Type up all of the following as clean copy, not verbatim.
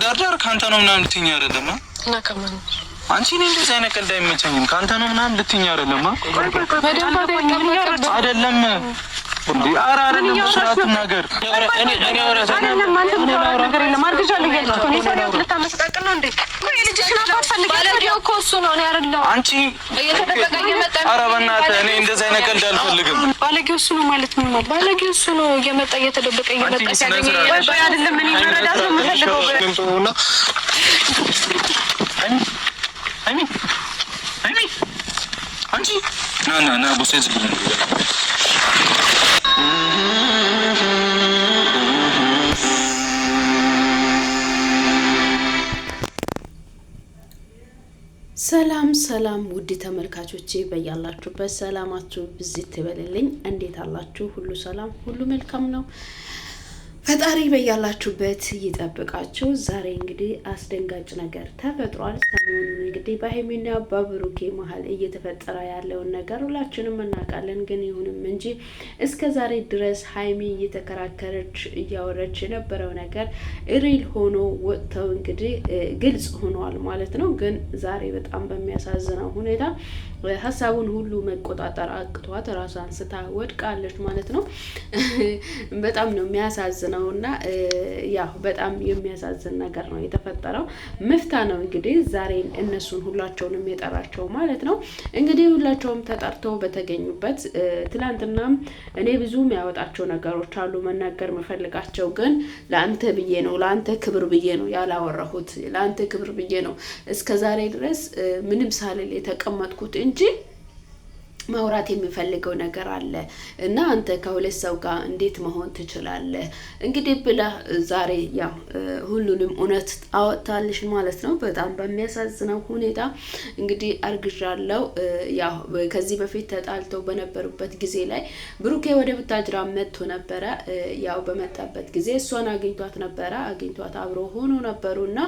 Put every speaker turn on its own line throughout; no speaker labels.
ዳርዳር ካንተ ነው ምናምን ልትይኝ አይደለም
እና ከማን
አንቺ ነኝ እንደዚህ አይነት ቀልድ አይመቸኝም። ካንተ ነው ምናምን ልትይኝ አይደለም አይደለም እንዴ አራ አይደለም ስራት ነገር እኔ
አይደለም ማለት ነገር የለም አርግጃለሁ እያልኩ ነው። ሰሪው ልታመስጣቅ ነው እንዴ? ቆይ ልጅሽ ናፋት ፈልገሽ ባለጌው እኮ እሱ ነው። እኔ አይደለም አንቺ እየተደበቀ እየመጣ ኧረ በእናትህ እኔ እንደዚህ አይነት ቀልድ አልፈልግም። ባለጌው እሱ ነው ማለት ምን ማለት ባለጌው እሱ ነው እየመጣ እየተደበቀ እየመጣ ሲያገኝ ወይ አይደለም እኔ መረዳት ነው የምፈልገው በእንቶና አይሚ አንቺ ና ቦሴዝ
ሰላም ውድ ተመልካቾቼ በያላችሁበት ሰላማችሁ ብዝት ይበልልኝ። እንዴት አላችሁ? ሁሉ ሰላም፣ ሁሉ መልካም ነው። ፈጣሪ በያላችሁበት ይጠብቃችሁ። ዛሬ እንግዲህ አስደንጋጭ ነገር ተፈጥሯል። ሰሞኑን እንግዲህ በሀይሚና በብሩኬ መሀል እየተፈጠረ ያለውን ነገር ሁላችንም እናውቃለን። ግን ይሁንም እንጂ እስከ ዛሬ ድረስ ሀይሚ እየተከራከረች እያወረች የነበረው ነገር ሪል ሆኖ ወጥተው እንግዲህ ግልጽ ሆኗል ማለት ነው። ግን ዛሬ በጣም በሚያሳዝነው ሁኔታ ሀሳቡን ሁሉ መቆጣጠር አቅቷት ራሷን ስታ ወድቃለች ማለት ነው። በጣም ነው የሚያሳዝነው እና ያው በጣም የሚያሳዝን ነገር ነው የተፈጠረው። መፍታ ነው እንግዲህ ዛሬ እነሱን ሁላቸውንም የጠራቸው ማለት ነው። እንግዲህ ሁላቸውም ተጠርተው በተገኙበት ትላንትና እኔ ብዙ የሚያወጣቸው ነገሮች አሉ መናገር መፈልጋቸው፣ ግን ለአንተ ብዬ ነው ለአንተ ክብር ብዬ ነው ያላወራሁት። ለአንተ ክብር ብዬ ነው እስከ ዛሬ ድረስ ምንም ሳልል የተቀመጥኩት እንጂ ማውራት የሚፈልገው ነገር አለ እና አንተ ከሁለት ሰው ጋር እንዴት መሆን ትችላለህ? እንግዲህ ብላ ዛሬ ያው ሁሉንም እውነት አወጣልሽ ማለት ነው። በጣም በሚያሳዝነው ሁኔታ እንግዲህ አርግዣለሁ። ያው ከዚህ በፊት ተጣልተው በነበሩበት ጊዜ ላይ ብሩኬ ወደ ቡታጅራ መጥቶ ነበረ። ያው በመጣበት ጊዜ እሷን አግኝቷት ነበረ። አግኝቷት አብሮ ሆኖ ነበሩና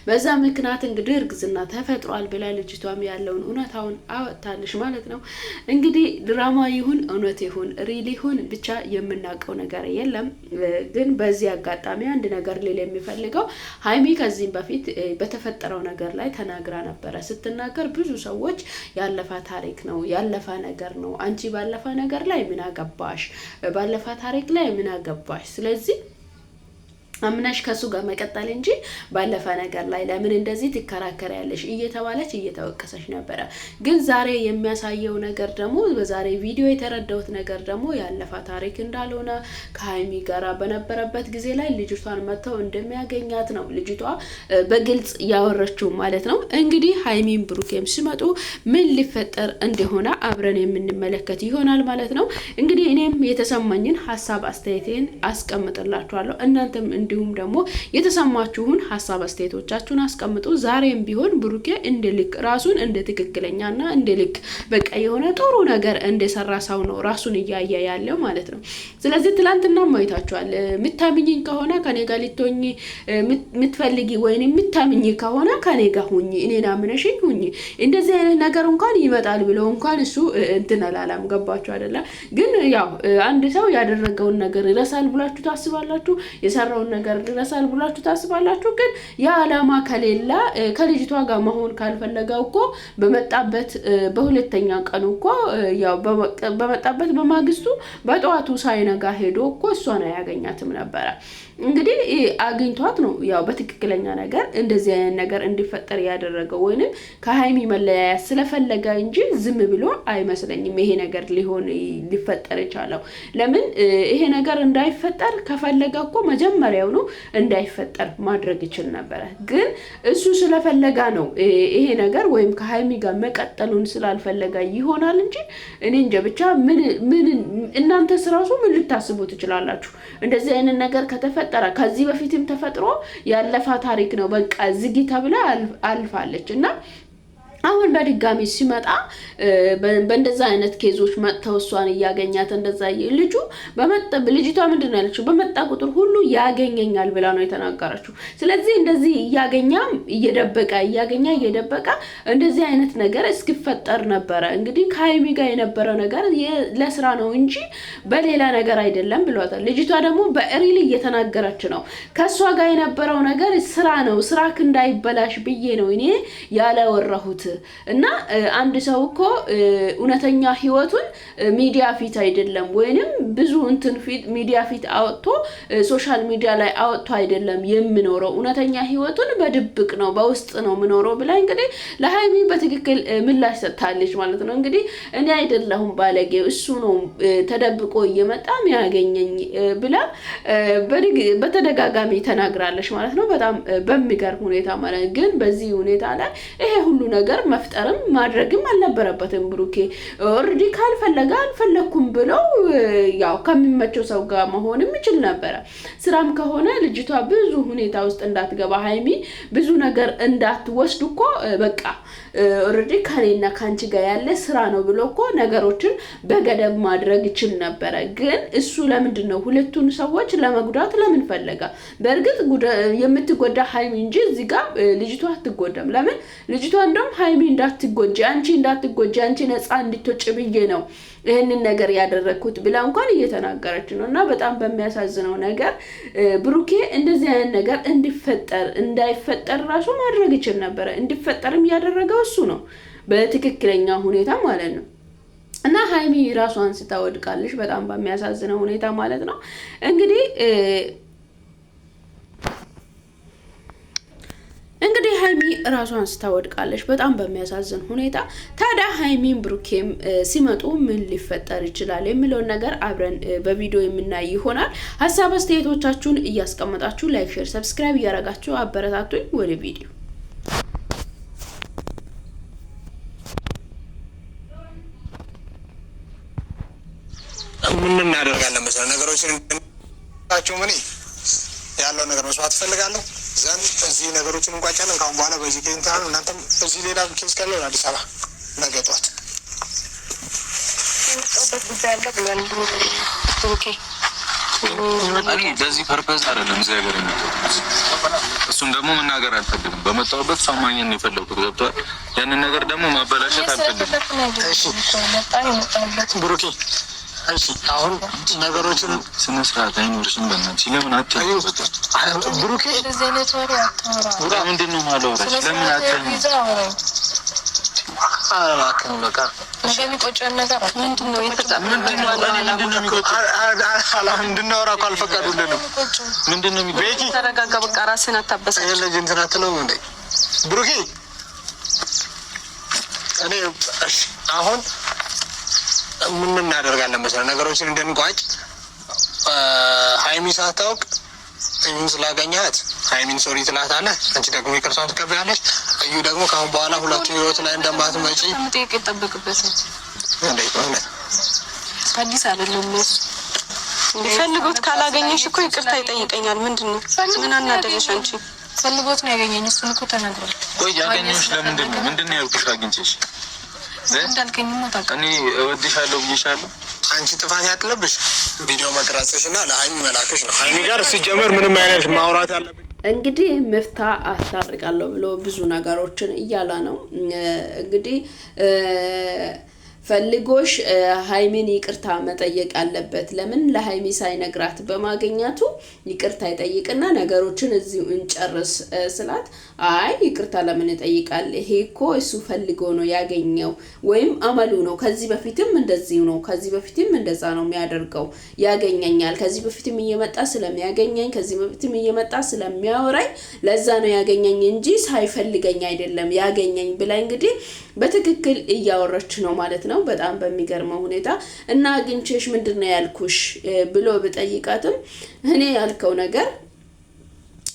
በዛ ምክንያት እንግዲህ እርግዝና ተፈጥሯል ብላ ልጅቷም ያለውን እውነታውን አወጣልሽ ማለት ነው። እንግዲህ ድራማ ይሁን እውነት ይሁን ሪል ይሁን ብቻ የምናውቀው ነገር የለም። ግን በዚህ አጋጣሚ አንድ ነገር ሊል የሚፈልገው ሀይሚ ከዚህም በፊት በተፈጠረው ነገር ላይ ተናግራ ነበረ። ስትናገር ብዙ ሰዎች ያለፈ ታሪክ ነው ያለፈ ነገር ነው፣ አንቺ ባለፈ ነገር ላይ ምን አገባሽ፣ ባለፈ ታሪክ ላይ ምን አገባሽ፣ ስለዚህ አምናሽ ከሱ ጋር መቀጠል እንጂ ባለፈ ነገር ላይ ለምን እንደዚህ ትከራከሪያለሽ እየተባለች እየተወቀሰች ነበረ። ግን ዛሬ የሚያሳየው ነገር ደግሞ በዛሬ ቪዲዮ የተረዳሁት ነገር ደግሞ ያለፈ ታሪክ እንዳልሆነ ከሀይሚ ጋራ በነበረበት ጊዜ ላይ ልጅቷን መተው እንደሚያገኛት ነው ልጅቷ በግልጽ ያወረችው ማለት ነው። እንግዲህ ሀይሚን ብሩኬም ሲመጡ ምን ሊፈጠር እንደሆነ አብረን የምንመለከት ይሆናል ማለት ነው። እንግዲህ እኔም የተሰማኝን ሀሳብ አስተያየቴን አስቀምጥላችኋለሁ። እናንተም እንዲሁም ደግሞ የተሰማችሁን ሀሳብ አስተያየቶቻችሁን አስቀምጡ። ዛሬም ቢሆን ብሩኬ እንደ ልክ ራሱን እንደ ትክክለኛና እንደ ልክ በቃ የሆነ ጥሩ ነገር እንደሰራ ሰው ነው ራሱን እያየ ያለው ማለት ነው። ስለዚህ ትላንትና ማይታችኋል። ምታምኚኝ ከሆነ ከኔ ጋር ልትሆኚ ምትፈልጊ ወይን ምታምኚ ከሆነ ከኔ ጋር ሁኚ፣ እኔና ምነሽኝ ሁኚ። እንደዚህ አይነት ነገር እንኳን ይመጣል ብለው እንኳን እሱ እንትን አላለም። ገባችሁ አይደለ? ግን ያው አንድ ሰው ያደረገውን ነገር ይረሳል ብላችሁ ታስባላችሁ? የሰራውን ነገር ይረሳል ብላችሁ ታስባላችሁ? ግን ያ አላማ ከሌላ ከልጅቷ ጋር መሆን ካልፈለገው እኮ በመጣበት በሁለተኛ ቀኑ እኮ ያው በመጣበት በማግስቱ በጠዋቱ ሳይነጋ ሄዶ እኮ እሷን አያገኛትም ነበረ። እንግዲህ አግኝቷት ነው ያው በትክክለኛ ነገር እንደዚህ አይነት ነገር እንዲፈጠር ያደረገው ወይንም ከሀይሚ መለያያ ስለፈለገ እንጂ ዝም ብሎ አይመስለኝም ይሄ ነገር ሊፈጠር የቻለው። ለምን ይሄ ነገር እንዳይፈጠር ከፈለገ እኮ መጀመሪያው ነው እንዳይፈጠር ማድረግ ይችል ነበረ። ግን እሱ ስለፈለጋ ነው ይሄ ነገር ወይም ከሀይሚ ጋር መቀጠሉን ስላልፈለጋ ይሆናል እንጂ እኔ እንጃ። ብቻ ምን እናንተ ስራሱ ምን ልታስቡ ትችላላችሁ? እንደዚህ አይነት ነገር ከተፈጠረ ከዚህ በፊትም ተፈጥሮ ያለፈ ታሪክ ነው በቃ ዝጊ ተብላ አልፋለች እና አሁን በድጋሚ ሲመጣ በእንደዛ አይነት ኬዞች መጥተው እሷን እያገኛት እንደዛ ልጁ ልጅቷ ምንድን ነው ያለችው? በመጣ ቁጥር ሁሉ ያገኘኛል ብላ ነው የተናገረችው። ስለዚህ እንደዚህ እየደበቀ እንደዚህ አይነት ነገር እስኪፈጠር ነበረ እንግዲህ ከሀይሚ ጋር የነበረ ነገር ለስራ ነው እንጂ በሌላ ነገር አይደለም ብሏታል። ልጅቷ ደግሞ በሪል እየተናገረች ነው። ከእሷ ጋር የነበረው ነገር ስራ ነው፣ ስራክ እንዳይበላሽ ብዬ ነው እኔ ያላወራሁት እና አንድ ሰው እኮ እውነተኛ ህይወቱን ሚዲያ ፊት አይደለም ወይንም ብዙ እንትን ፊት ሚዲያ ፊት አወጥቶ ሶሻል ሚዲያ ላይ አወጥቶ አይደለም የሚኖረው፣ እውነተኛ ህይወቱን በድብቅ ነው በውስጥ ነው የሚኖረው ብላ እንግዲህ ለሀይሚ በትክክል ምላሽ ሰጥታለች ማለት ነው። እንግዲህ እኔ አይደለሁም ባለጌው እሱ ነው ተደብቆ እየመጣ ያገኘኝ ብላ በተደጋጋሚ ተናግራለች ማለት ነው። በጣም በሚገርም ሁኔታ ማለት ግን በዚህ ሁኔታ ላይ ይሄ ሁሉ ነገር መፍጠርም ማድረግም አልነበረበትም። ብሩኬ ኦልሬዲ ካልፈለገ አልፈለኩም ብለው ያው ከሚመቸው ሰው ጋር መሆንም ይችል ነበረ። ስራም ከሆነ ልጅቷ ብዙ ሁኔታ ውስጥ እንዳትገባ ሀይሚ ብዙ ነገር እንዳትወስድ እኮ በቃ ኦልሬዲ ከኔና ካንቺ ጋር ያለ ስራ ነው ብሎ እኮ ነገሮችን በገደብ ማድረግ ይችል ነበረ። ግን እሱ ለምንድን ነው ሁለቱን ሰዎች ለመጉዳት ለምን ፈለጋ? በእርግጥ የምትጎዳ ሀይሚ እንጂ እዚህ ጋር ልጅቷ አትጎዳም። ለምን ልጅቷ እንደውም ሀይሚ እንዳትጎጂ አንቺ ነፃ እንድትወጪ ብዬ ነው ይህንን ነገር ያደረግኩት ብላ እንኳን እየተናገረች ነው። እና በጣም በሚያሳዝነው ነገር ብሩኬ እንደዚህ አይነት ነገር እንዳይፈጠር ራሱ ማድረግ ይችል ነበረ። እንዲፈጠርም ያደረገው እሱ ነው በትክክለኛ ሁኔታ ማለት ነው። እና ሀይሚ ራሷን ስታወድቃለች በጣም በሚያሳዝነው ሁኔታ ማለት ነው። እንግዲህ ሀይሚ ራሷን ስታወድቃለች በጣም በሚያሳዝን ሁኔታ። ታዲያ ሀይሚን ብሩኬም ሲመጡ ምን ሊፈጠር ይችላል የሚለውን ነገር አብረን በቪዲዮ የምናይ ይሆናል። ሀሳብ አስተያየቶቻችሁን እያስቀመጣችሁ ላይክ፣ ሼር፣ ሰብስክራይብ እያደረጋችሁ አበረታቱኝ። ወደ ቪዲዮ
ምን እናደርጋለን መሰለህ ነገሮችን ምን ያለው ነገር መስዋዕት ፈልጋለሁ ዘንድ እዚህ ነገሮችን እንቋጫለን። ካሁን በኋላ በዚህ ኬዝ እንትን እናንተም እዚህ ሌላ ኬዝ ካለ አዲስ አበባ ነገ ጠዋት
ለዚህ ፐርፐዝ አይደለም እዚህ ሀገር የመጣሁት። እሱን ደግሞ መናገር አልፈልግም። በመጣሁበት ሰማኝን የፈለኩት ገብቷል። ያንን ነገር ደግሞ ማበላሸት አልፈልግም።
ብሩኬ እሺ አሁን ነገሮችን
ስነ ስርዓት አይኖርሽም። በእናትሽ ለምን አትይው?
ብሩኬ
ምንድን ነው ማለወራሽ? ለምን አትይው?
አላማከም በቃ
እንደሚቆጨን ነገር ምንድነው
እንድናወራ እኮ አልፈቀዱልንም።
ምንድነው
ቤኪ
ተረጋጋ። በቃ ራስህን አታበሳጭ።
ልጅ እንትን አትለው እንዴ ብሩኬ። እኔ አሁን ምን እናደርጋለን መሰለህ ነገሮችን እንድንቋጭ። ሀይሚ ሳታውቅ እዩን ስላገኛት ሀይሚን ሶሪ ትላታለህ፣ አንቺ ደግሞ ይቅርታውን ትቀበያለሽ። እዩ ደግሞ ከአሁን በኋላ ሁለቱ ህይወት ላይ እንደማትመጪ
መጠየቅ ይጠበቅበታል።
እንዴት ነው
አዲስ አይደለም እሱ ፈልጎት ካላገኘሽ እኮ ይቅርታ ይጠይቀኛል። ምንድነው ምን አናደረሽ? አንቺ ፈልጎት ነው ያገኘኝ። እሱን እኮ ተናግሯል።
ቆይ ያገኘሽ ለምንድን ነው? ምንድነው ያልኩሽ? አግኝቼሽ
እንዳልከኝማ ታውቃለህ።
እኔ እወድሻለሁ ብዬሻለሁ።
አንቺ ጥፋት ያለብሽ ቪዲዮ መቅረጽሽ እና ለሀይሚ መላክሽ ነው። ሀይሚ ጋር ሲጀመር ምንም አይነት ማውራት ያለብሽ
እንግዲህ መፍታ አስታርቃለሁ ብሎ ብዙ ነገሮችን እያለ ነው እንግዲህ ፈልጎሽ ሀይሚን ይቅርታ መጠየቅ አለበት። ለምን ለሀይሚ ሳይነግራት በማግኘቱ ይቅርታ ይጠይቅና ነገሮችን እዚሁ እንጨርስ ስላት አይ ይቅርታ ለምን ይጠይቃል? ይሄ እኮ እሱ ፈልጎ ነው ያገኘው ወይም አመሉ ነው። ከዚህ በፊትም እንደዚህ ነው፣ ከዚህ በፊትም እንደዛ ነው የሚያደርገው። ያገኘኛል፣ ከዚህ በፊትም እየመጣ ስለሚያገኘኝ፣ ከዚህ በፊትም እየመጣ ስለሚያወራኝ ለዛ ነው ያገኘኝ እንጂ ሳይፈልገኝ አይደለም ያገኘኝ ብላ እንግዲህ በትክክል እያወረች ነው ማለት ነው። በጣም በሚገርመው ሁኔታ እና አግኝቼሽ ምንድነው ያልኩሽ ብሎ ብጠይቃትም እኔ ያልከው ነገር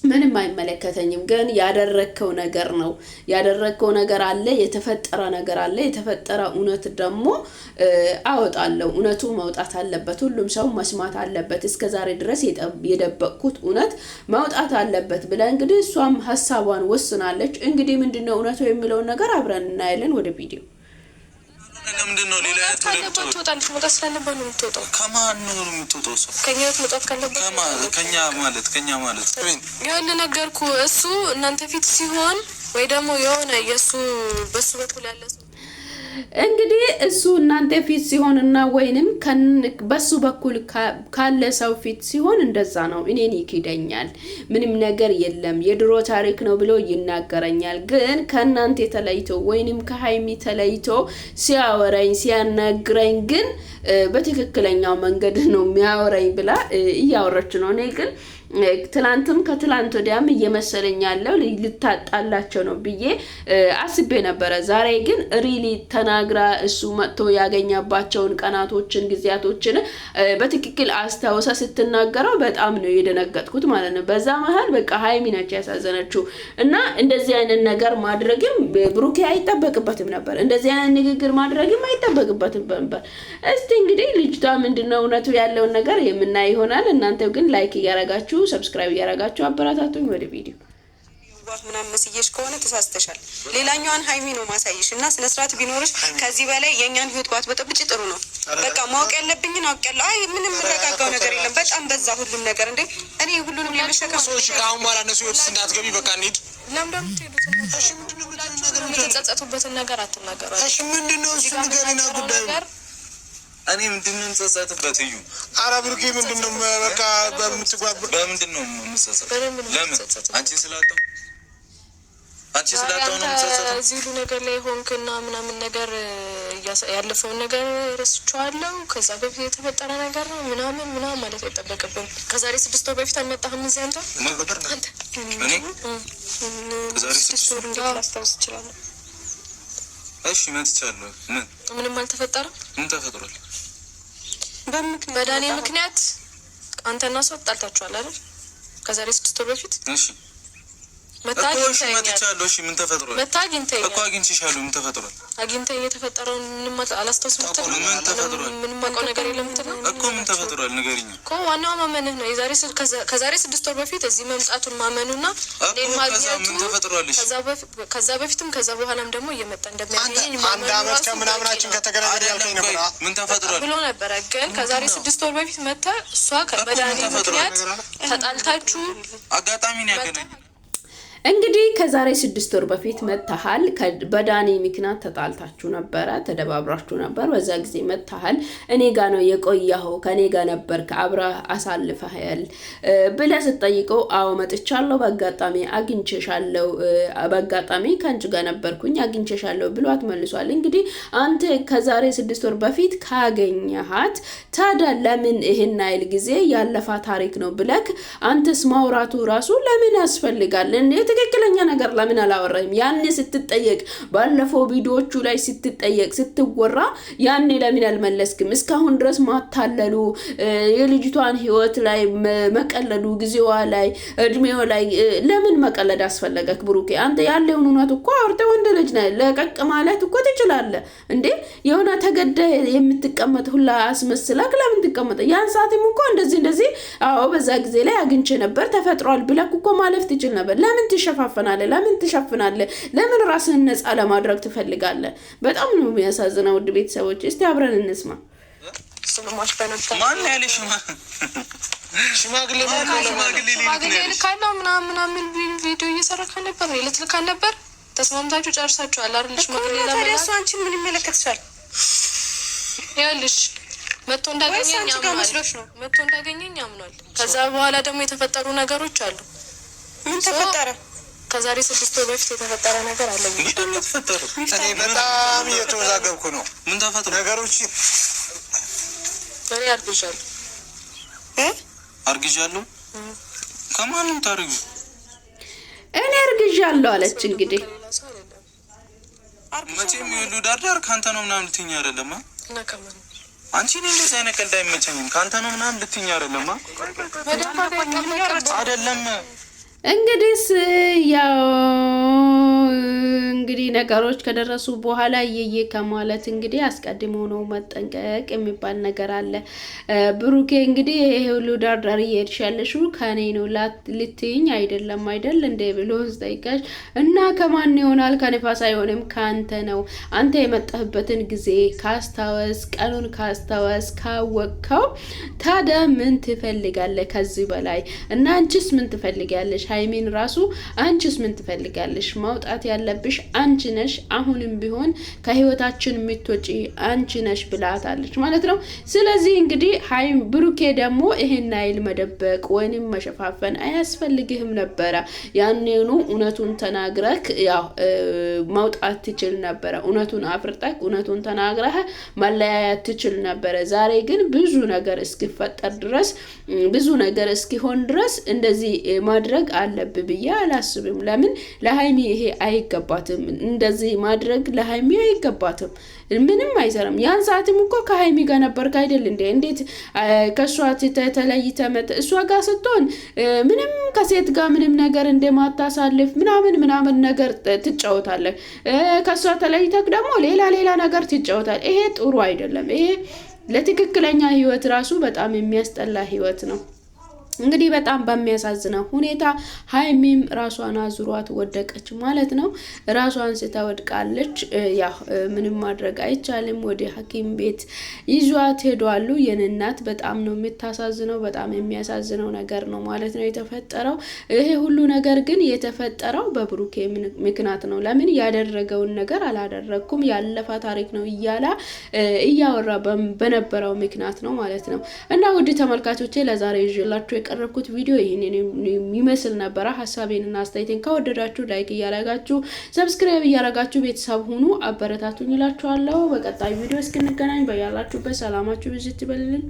ምንም አይመለከተኝም። ግን ያደረከው ነገር ነው ያደረከው ነገር አለ፣ የተፈጠረ ነገር አለ። የተፈጠረ እውነት ደግሞ አወጣለሁ። እውነቱ መውጣት አለበት። ሁሉም ሰው መስማት አለበት። እስከዛሬ ድረስ የደበቅኩት እውነት መውጣት አለበት ብላ እንግዲህ እሷም ሀሳቧን ወስናለች። እንግዲህ ምንድነው እውነቱ የሚለውን ነገር አብረን እናያለን። ወደ ቪዲዮ
ለምንድነው ሌላ
ተወጣልሽ? መውጣት ስላለበት ነው የምትወጣው።
ከማን ነው የምትወጣው? ሰው
ከኛ መውጣት ካለበት
ከኛ ማለት
የሆነ ነገርኩ። እሱ እናንተ ፊት ሲሆን ወይ ደግሞ የሆነ የሱ በሱ በኩል ያለ ሰው
እንግዲህ እሱ እናንተ ፊት ሲሆንና ወይንም በሱ በኩል ካለ ሰው ፊት ሲሆን እንደዛ ነው። እኔን ይክደኛል፣ ምንም ነገር የለም የድሮ ታሪክ ነው ብሎ ይናገረኛል። ግን ከናንተ ተለይቶ ወይንም ከሀይሚ ተለይቶ ሲያወራኝ ሲያናግረኝ ግን በትክክለኛው መንገድ ነው የሚያወራኝ ብላ እያወራች ነው። እኔ ግን ትላንትም ከትላንት ወዲያም እየመሰለኝ ያለው ልታጣላቸው ነው ብዬ አስቤ ነበረ። ዛሬ ግን ሪሊ ተናግራ እሱ መጥቶ ያገኛባቸውን ቀናቶችን ጊዜያቶችን በትክክል አስታውሳ ስትናገረው በጣም ነው የደነገጥኩት ማለት ነው። በዛ መሀል በቃ ሀይሚ ነች ያሳዘነችው እና እንደዚህ አይነት ነገር ማድረግም ብሩኬ አይጠበቅበትም ነበር። እንደዚህ አይነት ንግግር ማድረግም አይጠበቅበትም ነበር። እስቲ እንግዲህ ልጅቷ ምንድነው እውነቱ ያለውን ነገር የምናይ ይሆናል። እናንተ ግን ላይክ እያረጋችሁ ሰብስክራይብ እያረጋችሁ አበረታቱኝ። ወደ ቪዲዮ
ምናምን መስየሽ ከሆነ ተሳስተሻል። ሌላኛዋን ሀይሚ ነው ማሳይሽ እና ስነ ስርዓት ቢኖርሽ ከዚህ በላይ የኛን ህይወት ጓት በጠብጭ ጥሩ ነው። በቃ ማወቅ ያለብኝን አውቄያለሁ። አይ ምንም የምረጋጋው ነገር የለም። በጣም በዛ ሁሉም ነገር እንዴ እኔ ሁሉንም የመሸከም
ሰዎች ከአሁን በኋላ እነሱ ህይወት እንዳትገቢ በቃ እንሂድ።
ለምንድነው የምትሄዱት? እሺ ምንድነው የምትጸጸቱበትን ነገር አትናገሩ።
እሺ ምንድነው እሱ ንገሪና ጉዳዩ
እኔ ምንድነው እንጸጸትበት? እዩ
አረ ብሩኬ ምንድነው በቃ
በምንድነው የምንጸጸት? ለምን አንቺ ስላጣው ነው የምንጸጸተው?
እዚህ ሁሉ ነገር ላይ ሆንክና ምናምን ነገር ያለፈውን ነገር ረስቼዋለሁ። ከዛ በፊት የተፈጠረ ነገር ነው ምናምን ማለት አይጠበቅብን። ከዛሬ 6 ወር በፊት አልመጣህም እዚህ አንተ?
እኔ ከዛሬ 6
ወር ላስታውስ እችላለሁ።
እሺ መጥቻለሁ።
ምንም አልተፈጠረም።
ምን ተፈጥሯል?
በዳኒ ምክንያት አንተና ሰው ተጣልታችኋል አይደል? ከዛሬ 6 ወር በፊት
እሺ መጥቻለሁ። እሺ ምን ተፈጥሯል? እኮ አግኝቼሻለሁ። ምን ተፈጥሯል?
አግኝተኸኝ የተፈጠረውን ምንም አላስታውስም።
ምን ተፈጥሯል?
ምንም አውቀው ነገር የለም
እኮ ምን ተፈጥሯል? ንገሪኝ
እኮ። ዋናው ማመንህ ነው። ከዛሬ 6 ወር በፊት እዚህ መምጣቱን ማመኑና እኔን ማግኘቱ።
ምን ተፈጥሯል?
ከዛ በፊትም ከዛ በኋላም ደግሞ እየመጣ እንደሚያገኘኝ
አንድ አመት ከምናምናችን ከተገናኘን ያልከኝ ነበር።
ምን ተፈጥሯል
ብሎ ነበረ። ግን ከዛሬ 6 ወር በፊት መጣ እሷ በዳኒ ምክንያት ተጣልታችሁ
አጋጣሚ ነው ያገናኘን።
እንግዲህ ከዛሬ 6 ወር በፊት መጥተሃል። በዳኒ ምክንያት ተጣልታችሁ ነበረ፣ ተደባብራችሁ ነበር። በዛ ጊዜ መጥተሃል። እኔ ጋር ነው የቆየኸው፣ ከኔ ጋር ነበር ከአብረህ አሳልፈሃል ብለህ ስትጠይቀው አዎ መጥቻለሁ፣ በአጋጣሚ አግኝቼሻለሁ፣ በአጋጣሚ ከአንቺ ጋር ነበርኩኝ አግኝቼሻለሁ ብሏት መልሷል። እንግዲህ አንተ ከዛሬ 6 ወር በፊት ካገኘሃት ታዲያ ለምን ይሄን አይል ጊዜ ያለፋ ታሪክ ነው ብለክ አንተስ ማውራቱ ራሱ ለምን ያስፈልጋል? ትክክለኛ ነገር ለምን አላወራም? ያኔ ስትጠየቅ ባለፈው ቪዲዮቹ ላይ ስትጠየቅ ስትወራ ያኔ ለምን አልመለስክም? እስካሁን ድረስ ማታለሉ የልጅቷን ህይወት ላይ መቀለዱ ጊዜዋ ላይ እድሜዋ ላይ ለምን መቀለድ አስፈለገክ? ብሩኬ አንተ ያለውን እውነት እኮ አውርተህ ወንድ ልጅ ነህ፣ ለቀቅ ማለት እኮ ትችላለህ እንዴ? የሆነ ተገደ የምትቀመጥ ሁላ አስመስለክ ለምን ትቀመጥ? ያን ሰዓትም እኮ እንደዚህ አዎ በዛ ጊዜ ላይ አግኝቼ ነበር ተፈጥሯል ብለክ እኮ ማለፍ ትችል ነበር። ለምን ትሸፋፈናለህ? ለምን ትሸፍናለህ? ለምን ራስህን ነፃ ለማድረግ ትፈልጋለህ? በጣም ነው የሚያሳዝነው። ውድ ቤተሰቦች እስቲ አብረን እንስማ።
ማን ያለሽ ሽማግሌ
ልካለው ምናምን ቪዲዮ እየሰራክ ነበር፣ ልትልካ ነበር። ተስማምታችሁ ጨርሳችኋል አይደል? ሽማግሌ
ለማለት አንቺን ምን ይመለከትሻል?
ይኸውልሽ መጥቶ እንዳገኘኝ አምኗል። ከዛ በኋላ ደግሞ የተፈጠሩ ነገሮች አሉ።
ምን ተፈጠረ?
ከዛሬ 6 ወር በፊት የተፈጠረ ነገር አለ።
እኔ በጣም እየተወዛገብኩ ነው።
ምን ተፈጠረ?
ነገሮች
እኔ
አርግዣለሁ ከማንም ታርጉ
እኔ አርግዣለሁ አለች። እንግዲህ
መቼም ይሉ ዳርዳር ካንተ ነው ምናምን ልትኛ አይደለማ?
እና ከማን
አንቺ ነኝ እንደዚህ አይነት ቀልድ አይመቸኝም። ካንተ ነው ምናምን ልትኛ አይደለማ? አይደለም
እንግዲህ ያው እንግዲህ ነገሮች ከደረሱ በኋላ እየየ ከማለት እንግዲህ አስቀድሞ ነው መጠንቀቅ የሚባል ነገር አለ። ብሩኬ እንግዲህ ይሄ ሁሉ ዳርዳር እየሄድሽ ያለሽው ከኔ ነው ልትይኝ አይደለም አይደል እንደ ብሎ ስጠይቃሽ እና ከማን ይሆናል? ከንፋስ አይሆንም ካንተ ነው። አንተ የመጣህበትን ጊዜ ካስታወስ፣ ቀኑን ካስታወስ፣ ካወቅከው ታዲያ ምን ትፈልጋለህ ከዚህ በላይ? እና አንቺስ ምን ትፈልጋለሽ? ሀይሚን ራሱ አንቺስ ምን ትፈልጋለሽ? ማውጣት ያለብሽ አንቺ ነሽ። አሁንም ቢሆን ከህይወታችን የምትወጪ አንቺ ነሽ ብላታለች ማለት ነው። ስለዚህ እንግዲህ ብሩኬ ደግሞ ይሄን አይል መደበቅ ወይንም መሸፋፈን አያስፈልግህም ነበረ። ያኔኑ እውነቱን ተናግረክ ያው ማውጣት ትችል ነበረ። እውነቱን አፍርጠክ እውነቱን ተናግረህ መለያየት ትችል ነበረ። ዛሬ ግን ብዙ ነገር እስኪፈጠር ድረስ ብዙ ነገር እስኪሆን ድረስ እንደዚህ ማድረግ አለብ ብዬ አላስብም። ለምን ለሀይሚ ይሄ አይገባትም። እንደዚህ ማድረግ ለሀይሚ አይገባትም። ምንም አይሰራም። ያን ሰዓትም እኮ ከሀይሚ ጋር ነበርክ አይደል እንዴ? እንዴት ከሷ ተለይተ እሷ ጋር ስትሆን ምንም ከሴት ጋር ምንም ነገር እንደማታሳልፍ ምናምን ነገር ትጫወታለህ። ከሷ ተለይተክ ደግሞ ሌላ ነገር ትጫወታለህ። ይሄ ጥሩ አይደለም። ይሄ ለትክክለኛ ህይወት ራሱ በጣም የሚያስጠላ ህይወት ነው። እንግዲህ በጣም በሚያሳዝነው ሁኔታ ሀይሚም ራሷን አዙሯት ወደቀች ማለት ነው። ራሷን ስተወድቃለች። ያው ምንም ማድረግ አይቻልም። ወደ ሐኪም ቤት ይዟት ሄዷሉ። የእናት በጣም ነው የምታሳዝነው። በጣም የሚያሳዝነው ነገር ነው ማለት ነው የተፈጠረው። ይሄ ሁሉ ነገር ግን የተፈጠረው በብሩኬ ምክንያት ነው። ለምን ያደረገውን ነገር አላደረኩም ያለፈ ታሪክ ነው እያወራ በነበረው ምክንያት ነው ማለት ነው። እና ውድ ተመልካቾቼ ለዛሬ ይዤላችሁ የቀረብኩት ቪዲዮ ይሄንን የሚመስል ነበር። ሐሳቤንና አስተያየቴን ከወደዳችሁ ላይክ እያረጋችሁ ሰብስክራይብ እያረጋችሁ ቤተሰብ ሁኑ። አበረታቱኝ እላችኋለሁ። በቀጣይ ቪዲዮ እስክንገናኝ በያላችሁበት ሰላማችሁ ይብዛ ይበልልኝ።